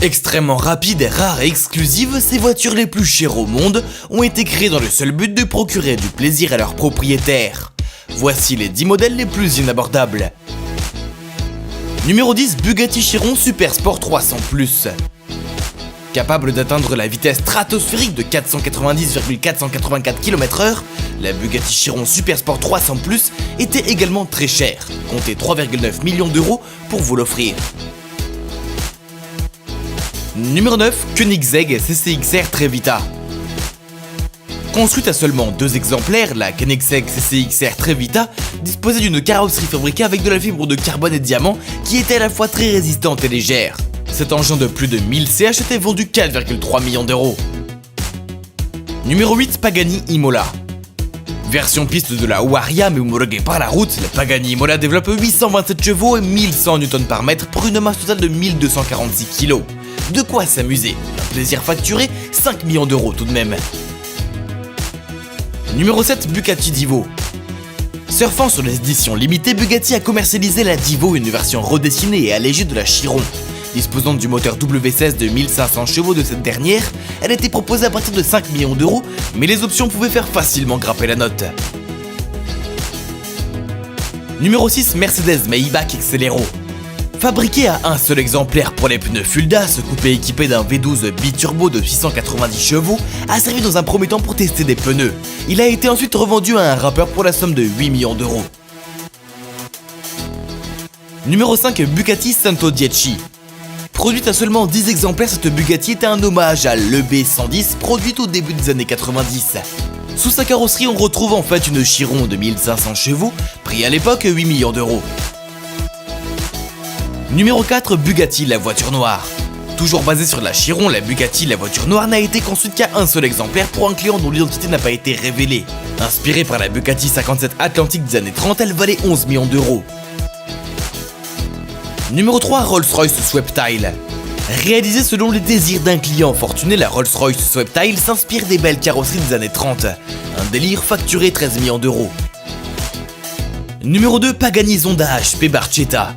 Extrêmement rapides, rares et exclusives, ces voitures les plus chères au monde ont été créées dans le seul but de procurer du plaisir à leurs propriétaires. Voici les 10 modèles les plus inabordables. Numéro 10, Bugatti Chiron Super Sport 300+. Capable d'atteindre la vitesse stratosphérique de 490,484 km/h, la Bugatti Chiron Super Sport 300+ était également très chère, comptez 3,9 millions d'euros pour vous l'offrir. Numéro 9, Koenigsegg CCXR Trevita. Construite à seulement 2 exemplaires, la Koenigsegg CCXR Trevita disposait d'une carrosserie fabriquée avec de la fibre de carbone et diamant qui était à la fois très résistante et légère. Cet engin de plus de 1000 CH était vendu 4,3 millions d'euros. Numéro 8, Pagani Imola. Version piste de la Huayra mais homologuée par la route, la Pagani Imola développe 827 chevaux et 1100 Nm pour une masse totale de 1246 kg. De quoi s'amuser, un plaisir facturé, 5 millions d'euros tout de même. Numéro 7, Bugatti Divo. Surfant sur les éditions limitées, Bugatti a commercialisé la Divo, une version redessinée et allégée de la Chiron. Disposant du moteur W16 de 1500 chevaux de cette dernière, elle était proposée à partir de 5 millions d'euros, mais les options pouvaient faire facilement grimper la note. Numéro 6, Mercedes Maybach Exelero. Fabriqué à un seul exemplaire pour les pneus Fulda, ce coupé équipé d'un V12 biturbo de 690 chevaux a servi dans un premier temps pour tester des pneus. Il a été ensuite revendu à un rappeur pour la somme de 8 millions d'euros. Numéro 5, Bugatti Santo Dieci. Produite à seulement 10 exemplaires, cette Bugatti était un hommage à l'EB110 produite au début des années 90. Sous sa carrosserie, on retrouve en fait une Chiron de 1500 chevaux, prix à l'époque 8 millions d'euros. Numéro 4, Bugatti la voiture noire. Toujours basée sur la Chiron, la Bugatti la voiture noire n'a été construite qu'à un seul exemplaire pour un client dont l'identité n'a pas été révélée. Inspirée par la Bugatti 57 Atlantique des années 30, elle valait 11 millions d'euros. Numéro 3, Rolls-Royce Sweptile. Réalisée selon les désirs d'un client fortuné, la Rolls-Royce Sweptile s'inspire des belles carrosseries des années 30. Un délire facturé 13 millions d'euros. Numéro 2, Pagani Zonda HP Barchetta.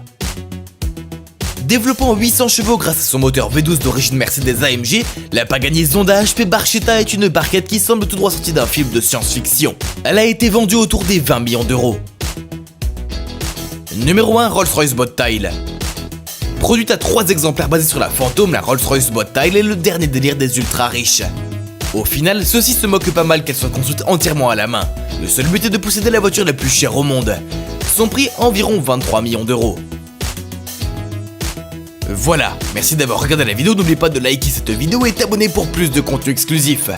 Développant 800 chevaux grâce à son moteur V12 d'origine Mercedes AMG, la Pagani Zonda HP Barchetta est une barquette qui semble tout droit sortie d'un film de science-fiction. Elle a été vendue autour des 20 millions d'euros. Numéro 1, Rolls-Royce Bottile. Produite à 3 exemplaires basés sur la Phantom, la Rolls-Royce Bottile est le dernier délire des ultra riches. Au final, ceux-ci se moquent pas mal qu'elle soit construite entièrement à la main. Le seul but est de posséder la voiture la plus chère au monde. Son prix environ 23 millions d'euros. Voilà, merci d'avoir regardé la vidéo, n'oubliez pas de liker cette vidéo et t'abonner pour plus de contenu exclusif.